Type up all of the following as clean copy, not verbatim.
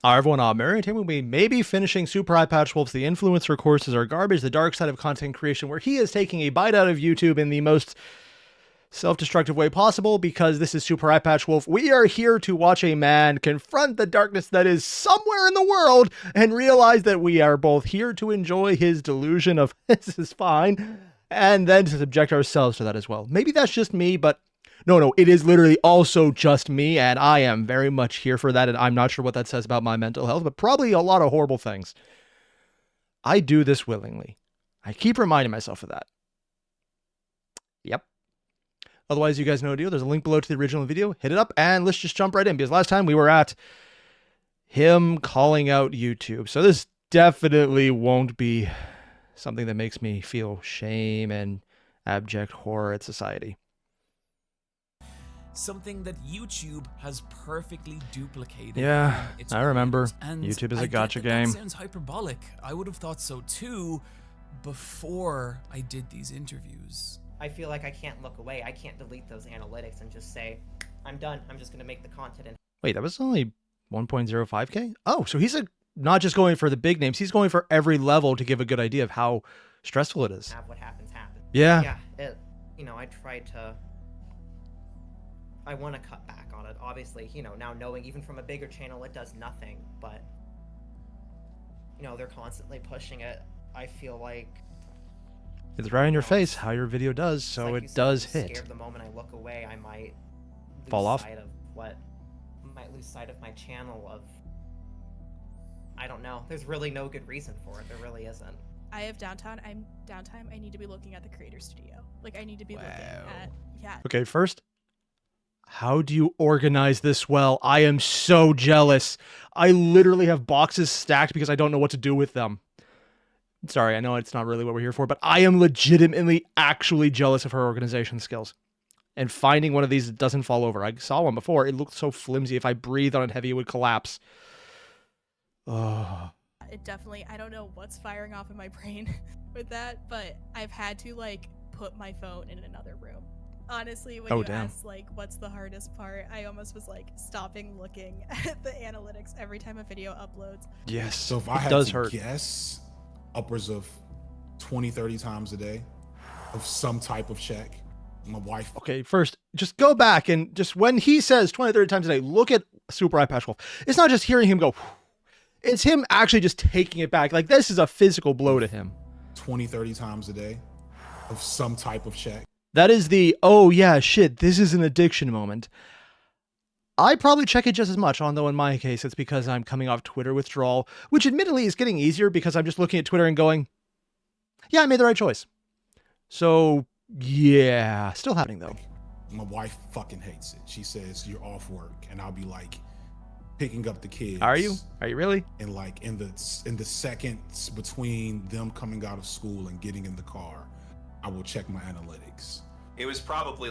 Hi everyone, Mary and we may be finishing Super Eyepatch Wolf's The Influencer Courses Are Garbage, the dark side of content creation, where he is taking a bite out of YouTube in the most self-destructive way possible, because this is Super Eyepatch Wolf. We are here to watch a man confront the darkness that is somewhere in the world and realize that we are both here to enjoy his delusion of this is fine, and then to subject ourselves to that as well. Maybe that's just me, but no, it is literally also just me, and I am very much here for that, and I'm not sure what that says about my mental health, but probably a lot of horrible things. I do this willingly. I keep reminding myself of that. Yep. Otherwise, you guys know the deal. There's a link below to the original video. Hit it up, and let's just jump right in, because last time we were at him calling out YouTube. So this definitely won't be something that makes me feel shame and abject horror at society. Something that YouTube has perfectly duplicated. Yeah, I remember. And YouTube is a I gotcha get that game. That sounds hyperbolic. I would have thought so too before I did these interviews. I feel like I can't look away. I can't delete those analytics and just say, I'm done. I'm just going to make the content. And wait, that was only 1.05K? Oh, so he's not just going for the big names. He's going for every level to give a good idea of how stressful it is. have what happens happen. Yeah. Yeah, I tried to... I want to cut back on it. Obviously, now knowing even from a bigger channel, it does nothing, but, they're constantly pushing it. I feel like... It's right in your face how your video does, so like it does I'm hit. Scared the moment I look away, I might fall off. Might lose sight of my channel of... I don't know. There's really no good reason for it. There really isn't. I have downtime. I need to be looking at the creator studio. Like, I need to be looking at... Yeah. Okay, first, how do you organize this well? I am so jealous. I literally have boxes stacked because I don't know what to do with them. Sorry, I know it's not really what we're here for, but I am legitimately actually jealous of her organization skills. And finding one of these that doesn't fall over. I saw one before. It looked so flimsy. If I breathed on it heavy, it would collapse. Oh. It definitely, I don't know what's firing off in my brain with that, but I've had to, put my phone in another room. Honestly, when asked, what's the hardest part, I almost was, stopping looking at the analytics every time a video uploads. Yes, so if I had to guess, upwards of 20, 30 times a day of some type of check. My wife. Okay, first, just go back and just when he says 20, 30 times a day, look at Super Eyepatch Wolf. It's not just hearing him go, it's him actually just taking it back. Like, this is a physical blow to him. 20, 30 times a day of some type of check. That is the, oh yeah, shit, this is an addiction moment. I probably check it just as much, although in my case, it's because I'm coming off Twitter withdrawal, which admittedly is getting easier because I'm just looking at Twitter and going, yeah, I made the right choice. So, yeah, still happening though. My wife fucking hates it. She says, you're off work. And I'll be picking up the kids. Are you? Are you really? And in the seconds between them coming out of school and getting in the car, I will check my analytics. It was probably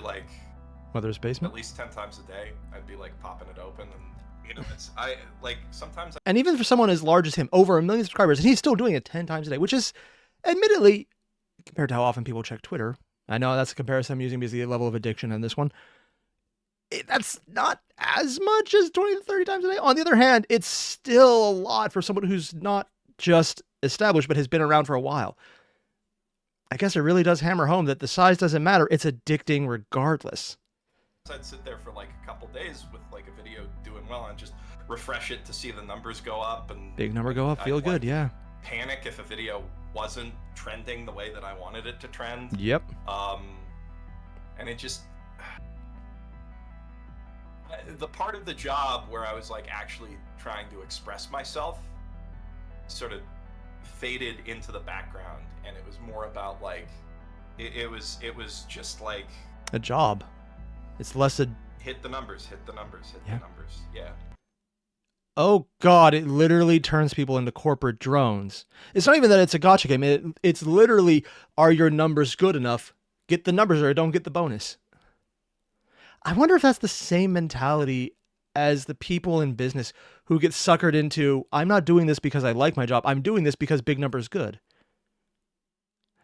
Mother's basement? at least 10 times a day. I'd be popping it open, and sometimes. And even for someone as large as him, over 1 million subscribers, and he's still doing it 10 times a day, which is admittedly, compared to how often people check Twitter, I know that's a comparison I'm using because of the level of addiction in this one. That's not as much as 20 to 30 times a day. On the other hand, it's still a lot for someone who's not just established, but has been around for a while. I guess it really does hammer home that the size doesn't matter. It's addicting regardless. I'd sit there for a couple days with a video doing well and just refresh it to see the numbers go up, and big number go up, feel good, yeah. Panic if a video wasn't trending the way that I wanted it to trend. Yep. And it just, the part of the job where I was actually trying to express myself sort of faded into the background, and it was more about it was just a job. It's less a hit the numbers, hit the numbers. Yeah. Oh god, it literally turns people into corporate drones. It's not even that it's a gotcha game. It's literally, are your numbers good enough? Get the numbers or don't get the bonus. I wonder if that's the same mentality as the people in business who get suckered into, I'm not doing this because I like my job. I'm doing this because big number is good.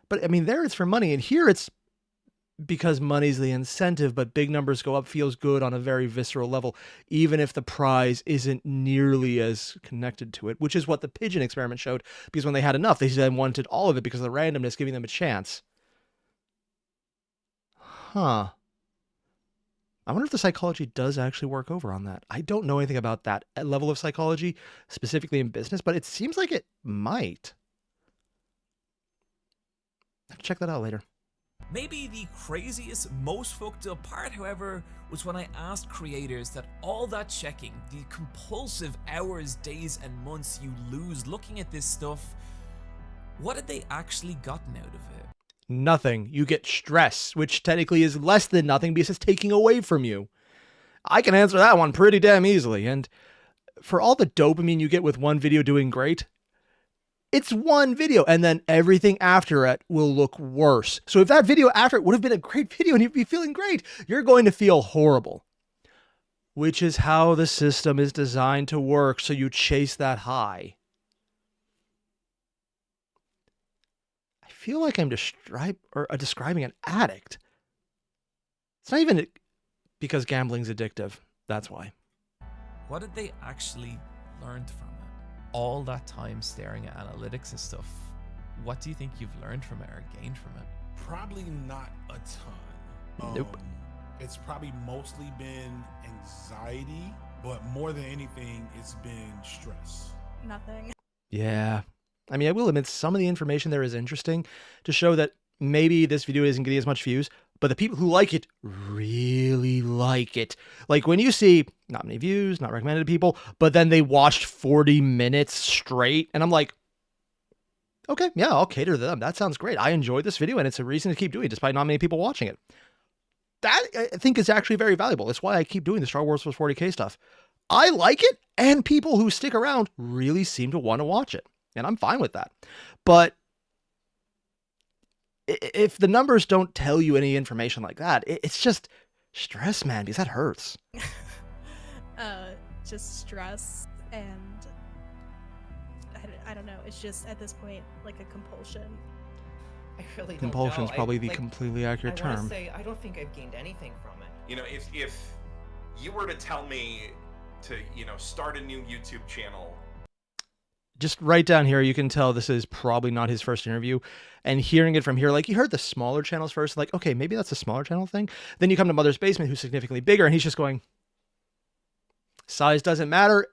But I mean, there it's for money, and here it's because money's the incentive, but big numbers go up feels good on a very visceral level, even if the prize isn't nearly as connected to it, which is what the pigeon experiment showed, because when they had enough, they then wanted all of it because of the randomness giving them a chance. Huh. I wonder if the psychology does actually work over on that. I don't know anything about that level of psychology, specifically in business, but it seems like it might. I'll have to check that out later. Maybe the craziest, most fucked up part, however, was when I asked creators that all that checking, the compulsive hours, days, and months you lose looking at this stuff, what had they actually gotten out of it? Nothing. You get stress, which technically is less than nothing because it's taking away from you. I can answer that one pretty damn easily. And for all the dopamine you get with one video doing great, it's one video, and then everything after it will look worse. So if that video after it would have been a great video and you'd be feeling great, you're going to feel horrible. Which is how the system is designed to work, so you chase that high. I feel like I'm describing an addict. It's not even because gambling's addictive. That's why. What did they actually learn from it? All that time staring at analytics and stuff, what do you think you've learned from it or gained from it? Probably not a ton. Nope. It's probably mostly been anxiety, but more than anything, it's been stress. Nothing. Yeah. I mean, I will admit some of the information there is interesting to show that maybe this video isn't getting as much views, but the people who like it really like it. Like when you see not many views, not recommended to people, but then they watched 40 minutes straight, and I'm like, okay, yeah, I'll cater to them. That sounds great. I enjoyed this video, and it's a reason to keep doing it, despite not many people watching it. That, I think, is actually very valuable. That's why I keep doing the Star Wars plus 40K stuff. I like it, and people who stick around really seem to want to watch it, and I'm fine with that. But if the numbers don't tell you any information like that, it's just stress, man, because that hurts. Just stress, and I don't know. It's just at this point like a compulsion. I really don't Compulsion's know. probably the completely accurate I wanna term. say I don't think I've gained anything from it. You know, if you were to tell me to, start a new YouTube channel. Just right down here, you can tell this is probably not his first interview. And hearing it from here, like, you heard the smaller channels first, like, okay, maybe that's a smaller channel thing. Then you come to Mother's Basement, who's significantly bigger, and he's just going, size doesn't matter.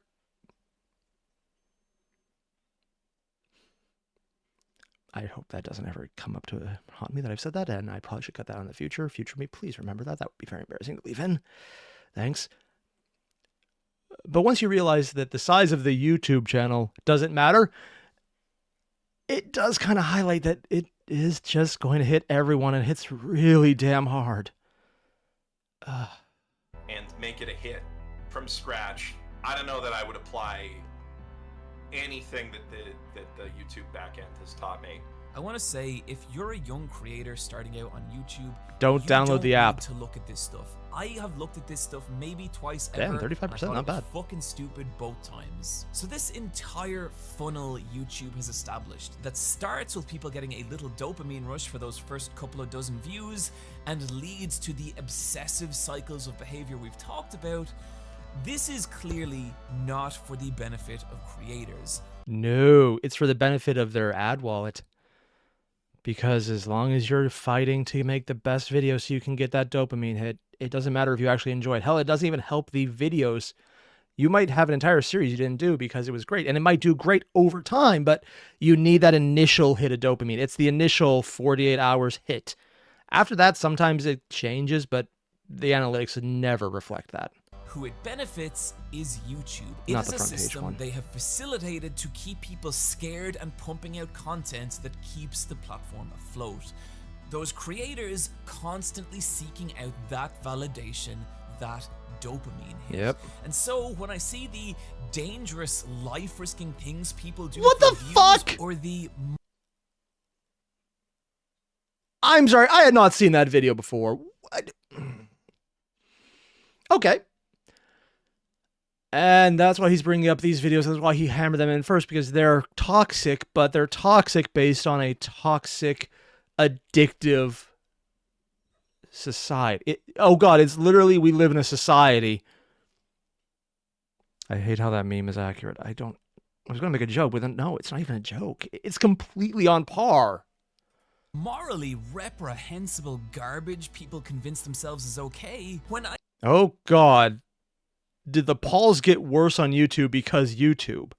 I hope that doesn't ever come up to haunt me that I've said that, and I probably should cut that out in the future. Future me, please remember that. That would be very embarrassing to leave in. Thanks. But once you realize that the size of the YouTube channel doesn't matter, it does kind of highlight that it is just going to hit everyone, and hits really damn hard. And make it a hit from scratch. I don't know that I would apply anything that the YouTube backend has taught me. I want to say, if you're a young creator starting out on YouTube, Don't download the app. Need to look at this stuff. I have looked at this stuff maybe twice Damn, ever. 35%, and I thought not it was bad. Fucking stupid both times. So this entire funnel YouTube has established that starts with people getting a little dopamine rush for those first couple of dozen views and leads to the obsessive cycles of behavior we've talked about. This is clearly not for the benefit of creators. No, it's for the benefit of their ad wallet. Because as long as you're fighting to make the best video so you can get that dopamine hit, it doesn't matter if you actually enjoy it. Hell, it doesn't even help the videos. You might have an entire series you didn't do because it was great, and it might do great over time, but you need that initial hit of dopamine. It's the initial 48 hours hit. After that, sometimes it changes, but the analytics never reflect that. Who it benefits is YouTube. It Not is the a front page system one. they have facilitated to keep people scared and pumping out content that keeps the platform afloat. Those creators constantly seeking out that validation, that dopamine hit. Yep. And so when I see the dangerous life-risking things people do What for the views, fuck? or the I'm sorry, I had not seen that video before. What? Okay. And that's why he's bringing up these videos. That's why he hammered them in first, because they're toxic, but they're toxic based on a toxic, addictive society. Oh God, it's literally, we live in a society. I hate how that meme is accurate. I was going to make a joke, but then, no, it's not even a joke. It's completely on par. Morally reprehensible garbage people convince themselves is okay when I... Oh God. Did the Pauls get worse on YouTube because YouTube?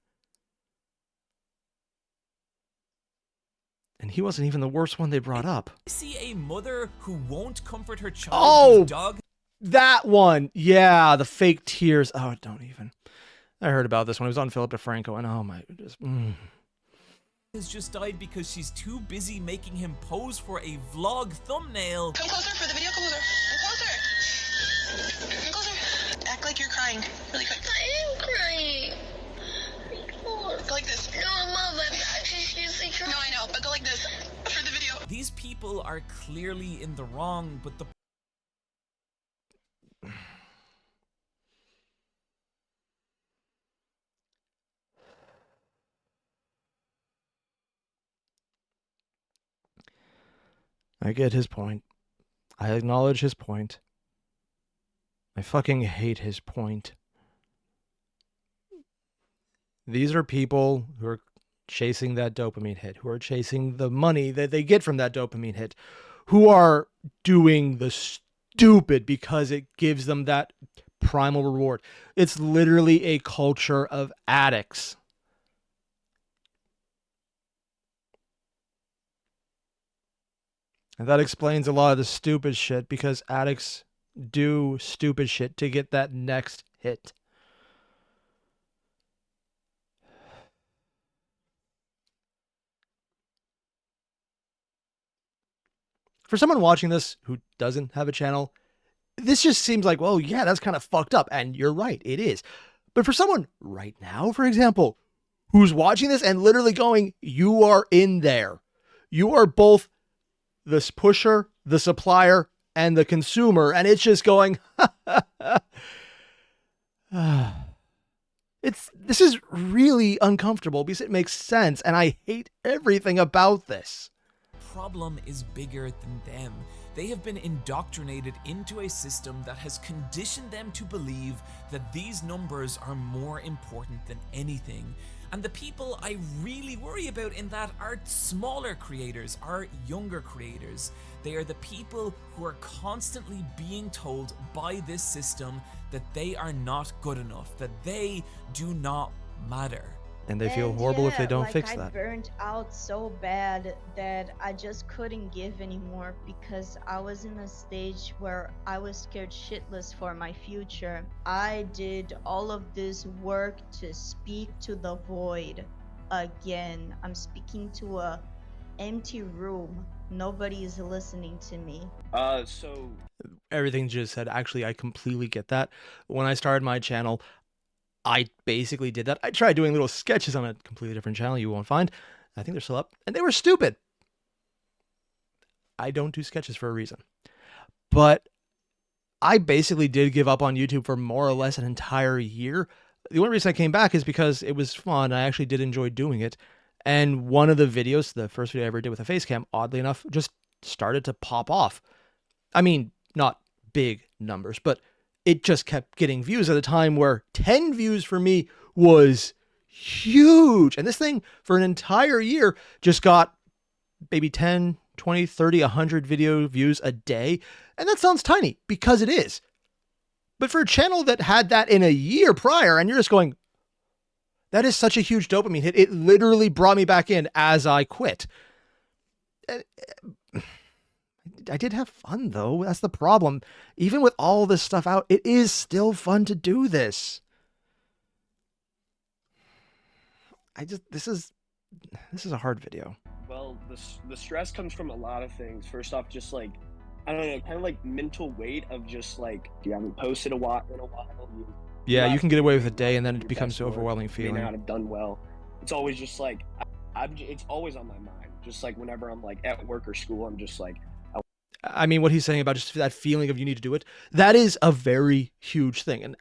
And he wasn't even the worst one they brought up. see a mother who won't comfort her child whose dog... That one. Yeah, the fake tears. Oh, don't even. I heard about this when it was on Philip DeFranco, and oh my... has just died because she's too busy making him pose for a vlog thumbnail. Come closer for the video. Come closer. Come closer. Come closer. Act like you're crying. Really quick. I am crying. Go like this. No, Mom, I'm actually seriously crying. No, I know, but go like this for the video. These people are clearly in the wrong, but the... I get his point. I acknowledge his point. I fucking hate his point. These are people who are chasing that dopamine hit, who are chasing the money that they get from that dopamine hit, who are doing the stupid because it gives them that primal reward. It's literally a culture of addicts. And that explains a lot of the stupid shit, because addicts do stupid shit to get that next hit. For someone watching this who doesn't have a channel, this just seems like, well, yeah, that's kind of fucked up. And you're right, it is. But for someone right now, for example, who's watching this and literally going, you are in there. You are both the pusher, the supplier, and the consumer, and it's just going, this is really uncomfortable because it makes sense, and I hate everything about this. Problem is bigger than them. They have been indoctrinated into a system that has conditioned them to believe that these numbers are more important than anything. And the people I really worry about in that are smaller creators, are younger creators. They are the people who are constantly being told by this system that they are not good enough, that they do not matter. And they feel horrible if they don't fix I that. Burnt out so bad that I just couldn't give anymore, because I was in a stage where I was scared shitless for my future. I did all of this work to speak to the void again. I'm speaking to a empty room. Nobody is listening to me. So everything just said, actually, I completely get that. When I started my channel, I basically did that. I tried doing little sketches on a completely different channel you won't find. I think they're still up. And they were stupid. I don't do sketches for a reason. But I basically did give up on YouTube for more or less an entire year. The only reason I came back is because it was fun. I actually did enjoy doing it. And one of the videos, the first video I ever did with a face cam, oddly enough, just started to pop off. I mean, not big numbers, but it just kept getting views at a time where 10 views for me was huge. And this thing for an entire year just got maybe 10, 20, 30, 100 video views a day. And that sounds tiny, because it is. But for a channel that had that in a year prior, and you're just going, that is such a huge dopamine hit. It literally brought me back in as I quit. I did have fun, though. That's the problem. Even with all this stuff out, it is still fun to do this. This is a hard video. Well, the stress comes from a lot of things. First off, just like, I don't know, kind of like mental weight of just like, you haven't posted in a while. Yeah, you can get away with a day, and then it becomes an overwhelming May feeling. not have done well. It's always just like, it's always on my mind. Just like whenever I'm like at work or school, I'm just like, I mean, what he's saying about just that feeling of you need to do it, that is a very huge thing. And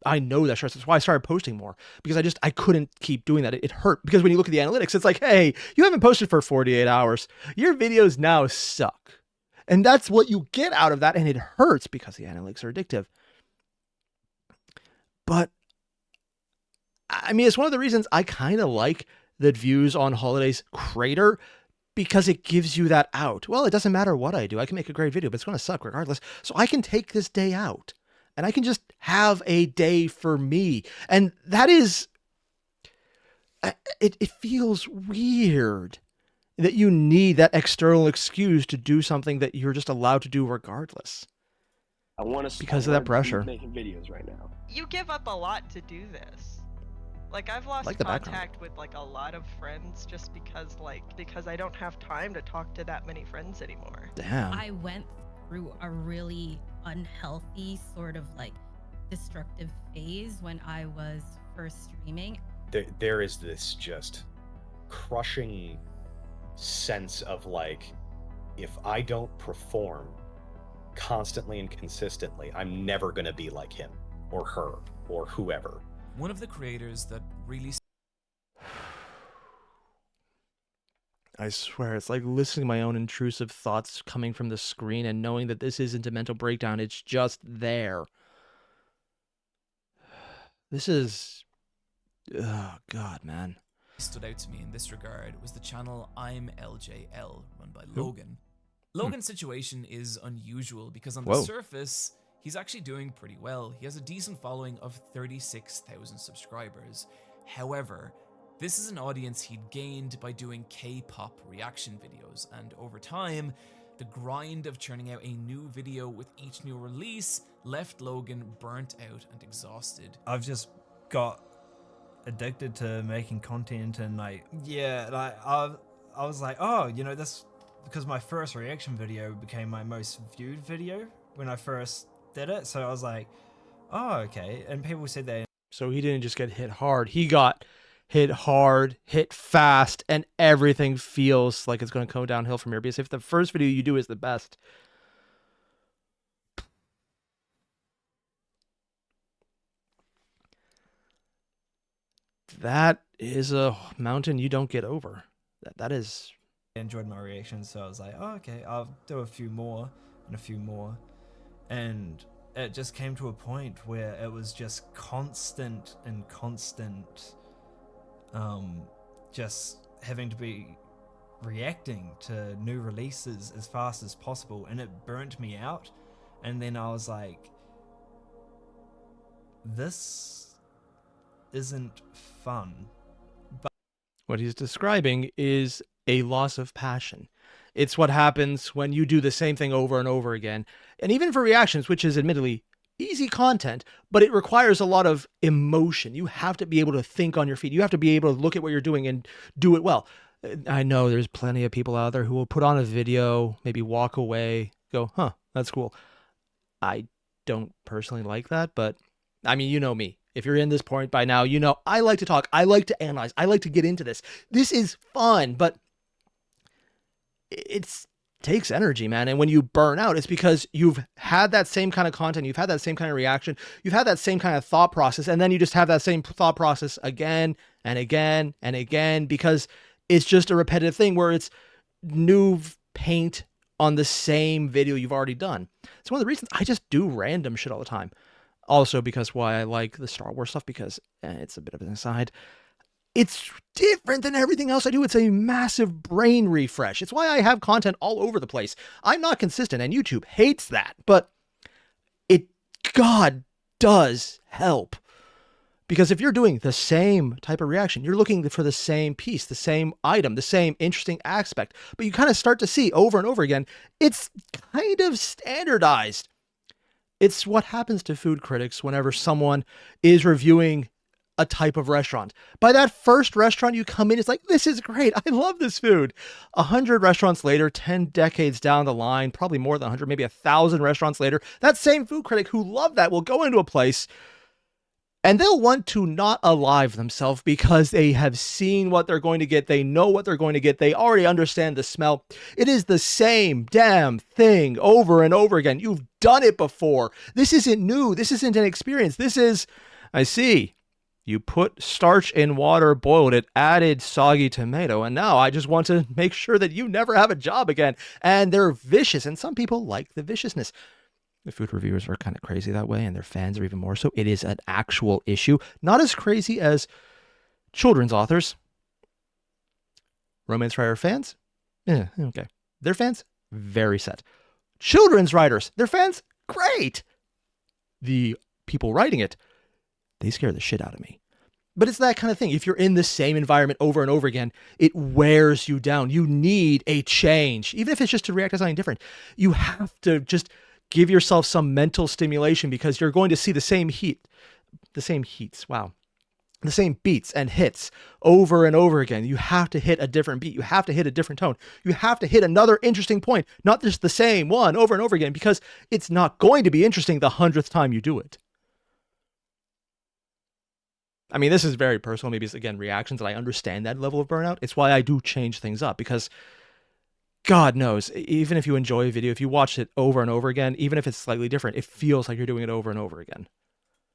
I know that stress. That's why I started posting more, because I couldn't keep doing that. It hurt, because when you look at the analytics, it's like, hey, you haven't posted for 48 hours. Your videos now suck. And that's what you get out of that. And it hurts because the analytics are addictive. But I mean, it's one of the reasons I kind of like that Views on Holidays crater, because it gives you that out. Well, it doesn't matter what I do. I can make a great video, but it's going to suck regardless. So I can take this day out and I can just have a day for me. And that is, it feels weird that you need that external excuse to do something that you're just allowed to do regardless. I want to because of that pressure. Making videos right now. You give up a lot to do this. Like I've lost contact with like a lot of friends just because I don't have time to talk to that many friends anymore. Damn. I went through a really unhealthy sort of like destructive phase when I was first streaming. There is this just crushing sense of like, if I don't perform constantly and consistently, I'm never gonna be like him or her or whoever. One of the creators that really... I swear, it's like listening to my own intrusive thoughts coming from the screen and knowing that this isn't a mental breakdown, it's just there. This is... oh, God, man. stood out to me in this regard was the channel I'm LJL, run by Logan. Logan's situation is unusual because on the surface, he's actually doing pretty well. He has a decent following of 36,000 subscribers. However, this is an audience he'd gained by doing K-pop reaction videos, and over time, the grind of churning out a new video with each new release left Logan burnt out and exhausted. I've just got addicted to making content, and I was like, oh, you know, this, because my first reaction video became my most viewed video when I first did it, so I was like, oh, okay. And people said that. So he didn't just get hit hard, he got hit hard, hit fast, and everything feels like it's going to go downhill from here. Because if the first video you do is the best, that is a mountain you don't get over. That is... I enjoyed my reactions, so I was like, oh, okay, I'll do a few more and a few more. And it just came to a point where it was just constant and constant, just having to be reacting to new releases as fast as possible, and it burnt me out. And then I was like, this isn't fun. But what he's describing is a loss of passion. It's what happens when you do the same thing over and over again. And even for reactions, which is admittedly easy content, but it requires a lot of emotion. You have to be able to think on your feet. You have to be able to look at what you're doing and do it well. I know there's plenty of people out there who will put on a video, maybe walk away, go, huh, that's cool. I don't personally like that, but I mean, you know me. If you're in this point by now, you know I like to talk. I like to analyze. I like to get into this. This is fun, but it takes energy, man. And when you burn out, it's because you've had that same kind of content. You've had that same kind of reaction. You've had that same kind of thought process. And then you just have that same thought process again and again and again, because it's just a repetitive thing where it's new paint on the same video you've already done. It's one of the reasons I just do random shit all the time. Also because why I like the Star Wars stuff, because it's a bit of an aside. It's different than everything else I do. It's a massive brain refresh. It's why I have content all over the place. I'm not consistent, and YouTube hates that, but it, God, does help. Because if you're doing the same type of reaction, you're looking for the same piece, the same item, the same interesting aspect, but you kind of start to see over and over again, it's kind of standardized. It's what happens to food critics whenever someone is reviewing a type of restaurant. By that first restaurant you come in, it's like, this is great. I love this food. 100 restaurants later, 10 decades down the line, probably more than 100, maybe 1,000 restaurants later, that same food critic who loved that will go into a place and they'll want to not alive themselves because they have seen what they're going to get. They know what they're going to get. They already understand the smell. It is the same damn thing over and over again. You've done it before. This isn't new. This isn't an experience. This is, I see. You put starch in water, boiled it, added soggy tomato, and now I just want to make sure that you never have a job again. And they're vicious, and some people like the viciousness. The food reviewers are kind of crazy that way, and their fans are even more so. It is an actual issue. Not as crazy as children's authors. Romance writer fans? Yeah, okay. Their fans? Very set. Children's writers? Their fans? Great! The people writing it, they scare the shit out of me. But it's that kind of thing. If you're in the same environment over and over again, it wears you down. You need a change. Even if it's just to react to something different. You have to just give yourself some mental stimulation because you're going to see the same beats and hits over and over again. You have to hit a different beat. You have to hit a different tone. You have to hit another interesting point, not just the same one over and over again, because it's not going to be interesting the 100th time you do it. I mean, this is very personal. Maybe it's, again, reactions, and I understand that level of burnout. It's why I do change things up, because God knows, even if you enjoy a video, if you watch it over and over again, even if it's slightly different, it feels like you're doing it over and over again.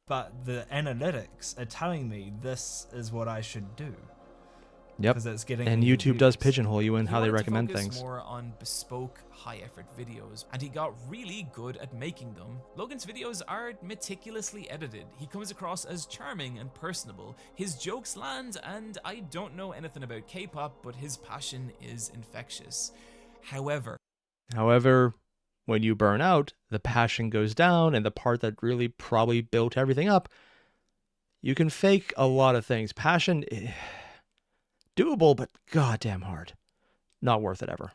But the analytics are telling me this is what I should do. Yep. It's getting and YouTube does pigeonhole you in how they recommend focus things. More on bespoke, high-effort videos, and he got really good at making them. Logan's videos are meticulously edited. He comes across as charming and personable. His jokes land, and I don't know anything about K-pop, but his passion is infectious. However, when you burn out, the passion goes down, and the part that really probably built everything up, you can fake a lot of things. Passion, doable, but goddamn hard. Not worth it ever.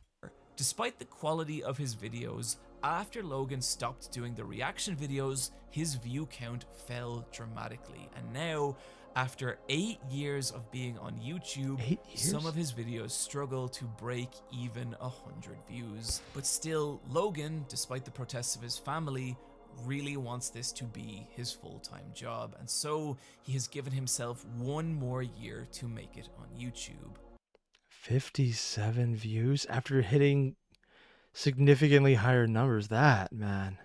Despite the quality of his videos, after Logan stopped doing the reaction videos, his view count fell dramatically. And now, after 8 years of being on YouTube, some of his videos struggle to break even 100 views. But still, Logan, despite the protests of his family, really wants this to be his full-time job, and so he has given himself 1 more year to make it on YouTube. 57 views after hitting significantly higher numbers. That, man.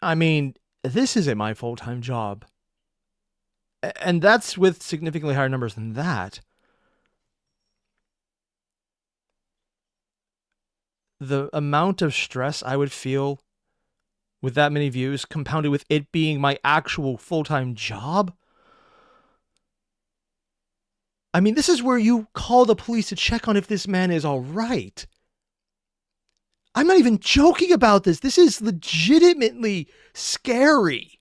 I mean, this isn't my full-time job. And that's with significantly higher numbers than that. The amount of stress I would feel with that many views, compounded with it being my actual full-time job. I mean, this is where you call the police to check on if this man is all right. I'm not even joking about this. This is legitimately scary.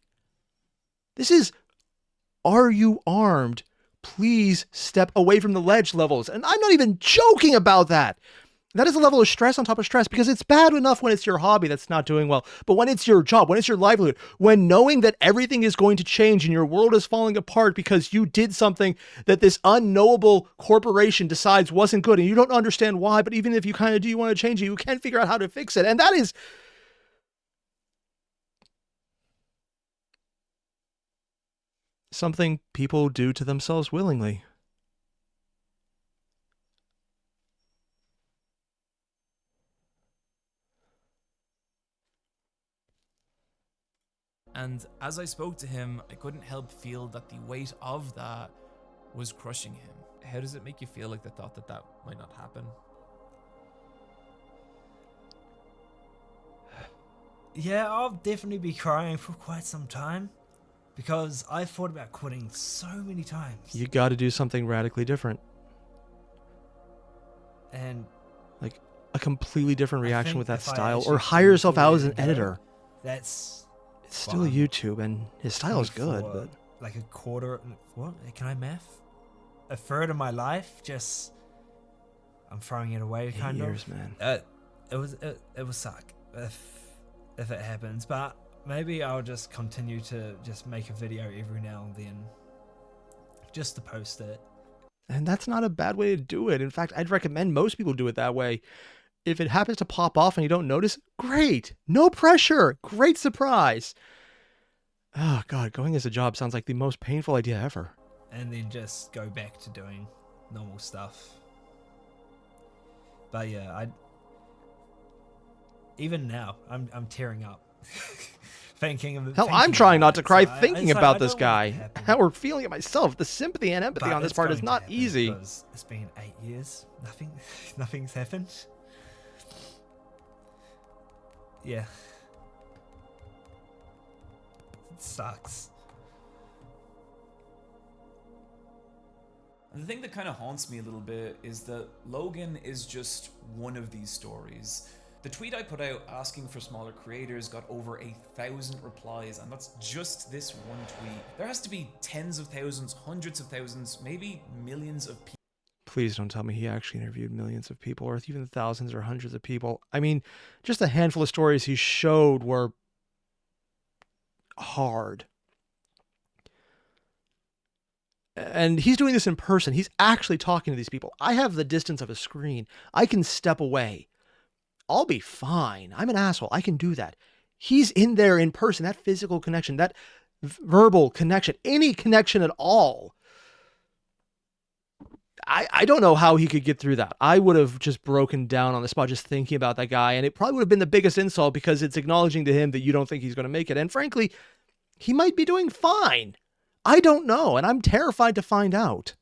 This is, are you armed? Please step away from the ledge levels. And I'm not even joking about that. That is a level of stress on top of stress, because it's bad enough when it's your hobby that's not doing well. But when it's your job, when it's your livelihood, when knowing that everything is going to change and your world is falling apart because you did something that this unknowable corporation decides wasn't good and you don't understand why, but even if you kind of do, you want to change it, you can't figure out how to fix it. And that is something people do to themselves willingly. And as I spoke to him, I couldn't help feel that the weight of that was crushing him. How does it make you feel, like the thought that that might not happen? Yeah, I'll definitely be crying for quite some time, because I thought about quitting so many times. You got to do something radically different. And like a completely different reaction with that style, or hire yourself out as an editor. It's still YouTube, and his style is good, but like a quarter. What can I math? A third of my life, just I'm throwing it away. 8 years, man. It will suck if it happens, but maybe I'll just continue to just make a video every now and then, just to post it. And that's not a bad way to do it. In fact, I'd recommend most people do it that way. If it happens to pop off and you don't notice, great. No pressure. Great surprise. Oh, God, going as a job sounds like the most painful idea ever. And then just go back to doing normal stuff. But yeah, even now, I'm tearing up. thinking of Hell, I'm trying not to cry thinking about this guy. Or feeling it myself. The sympathy and empathy on this part is not easy. It's been 8 years. Nothing's happened. Yeah. It sucks. And the thing that kind of haunts me a little bit is that Logan is just one of these stories. The tweet I put out asking for smaller creators got over 1,000 replies, and that's just this one tweet. There has to be tens of thousands, hundreds of thousands, maybe millions of people. Please don't tell me he actually interviewed millions of people, or even thousands or hundreds of people. I mean, just a handful of stories he showed were hard. And he's doing this in person. He's actually talking to these people. I have the distance of a screen. I can step away. I'll be fine. I'm an asshole. I can do that. He's in there in person. That physical connection, that verbal connection, any connection at all. I don't know how he could get through that. I would have just broken down on the spot just thinking about that guy. And it probably would have been the biggest insult because it's acknowledging to him that you don't think he's going to make it. And frankly, he might be doing fine. I don't know. And I'm terrified to find out.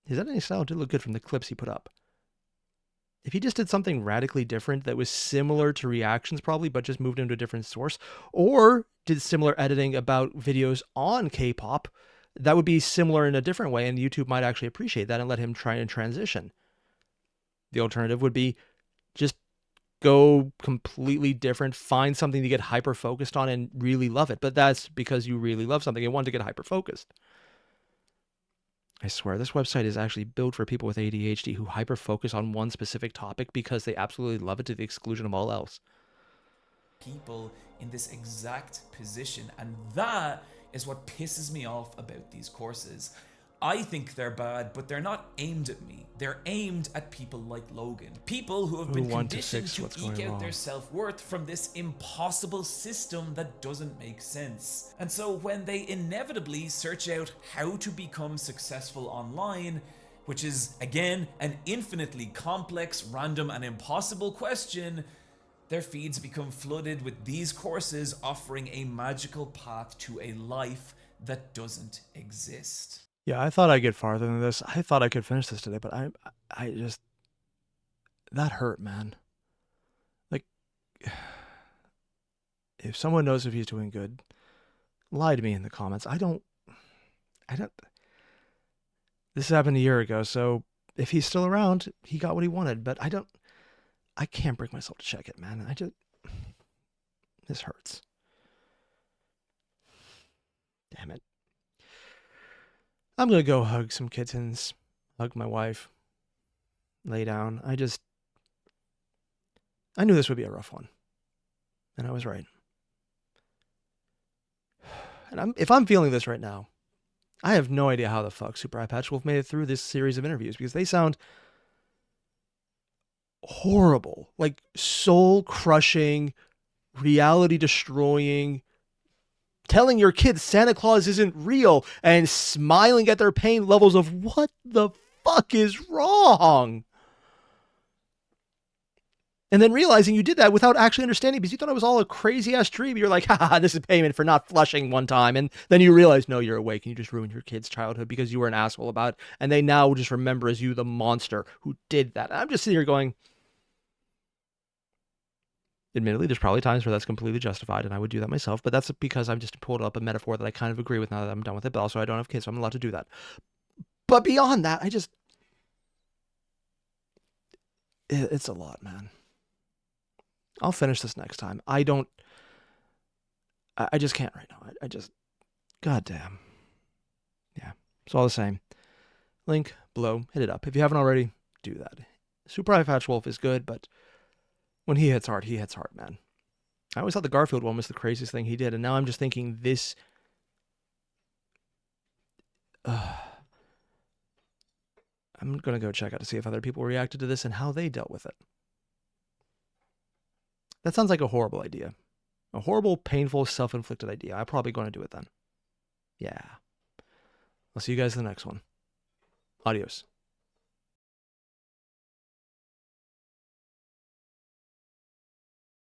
His editing style did look good from the clips he put up. If he just did something radically different that was similar to reactions probably, but just moved into a different source, or did similar editing about videos on K-pop, that would be similar in a different way, and YouTube might actually appreciate that and let him try and transition. The alternative would be just go completely different, find something to get hyper-focused on and really love it. But that's because you really love something and want to get hyper-focused. I swear, this website is actually built for people with ADHD who hyper-focus on one specific topic because they absolutely love it to the exclusion of all else. People in this exact position, and that is what pisses me off about these courses. I think they're bad, but they're not aimed at me. They're aimed at people like Logan. People who have been conditioned to eke out their self-worth from this impossible system that doesn't make sense. And so when they inevitably search out how to become successful online, which is, again, an infinitely complex, random, and impossible question, their feeds become flooded with these courses offering a magical path to a life that doesn't exist. Yeah, I thought I'd get farther than this. I thought I could finish this today, but I just, that hurt, man. Like, if someone knows if he's doing good, lie to me in the comments. I don't, this happened a year ago, so if he's still around, he got what he wanted, but I can't bring myself to check it, man. This hurts. Damn it. I'm going to go hug some kittens, hug my wife, lay down. I knew this would be a rough one. And I was right. And if I'm feeling this right now, I have no idea how the fuck Super Eyepatch Wolf made it through this series of interviews because they sound horrible. Like soul-crushing, reality-destroying, telling your kids Santa Claus isn't real and smiling at their pain levels of what the fuck is wrong. And then realizing you did that without actually understanding because you thought it was all a crazy ass dream. You're like, haha, this is payment for not flushing one time. And then you realize, no, you're awake and you just ruined your kid's childhood because you were an asshole about it. And they now just remember as you the monster who did that. And I'm just sitting here going, admittedly, there's probably times where that's completely justified, and I would do that myself, but that's because I've just pulled up a metaphor that I kind of agree with now that I'm done with it, but also I don't have kids, so I'm allowed to do that. But beyond that, it's a lot, man. I'll finish this next time. I just can't right now. Goddamn. Yeah, it's all the same. Link below, hit it up. If you haven't already, do that. Super Eyepatch Wolf is good, but when he hits hard, man. I always thought the Garfield one was the craziest thing he did, and now I'm just thinking this... I'm going to go check out to see if other people reacted to this and how they dealt with it. That sounds like a horrible idea. A horrible, painful, self-inflicted idea. I'm probably going to do it then. Yeah. I'll see you guys in the next one. Adios.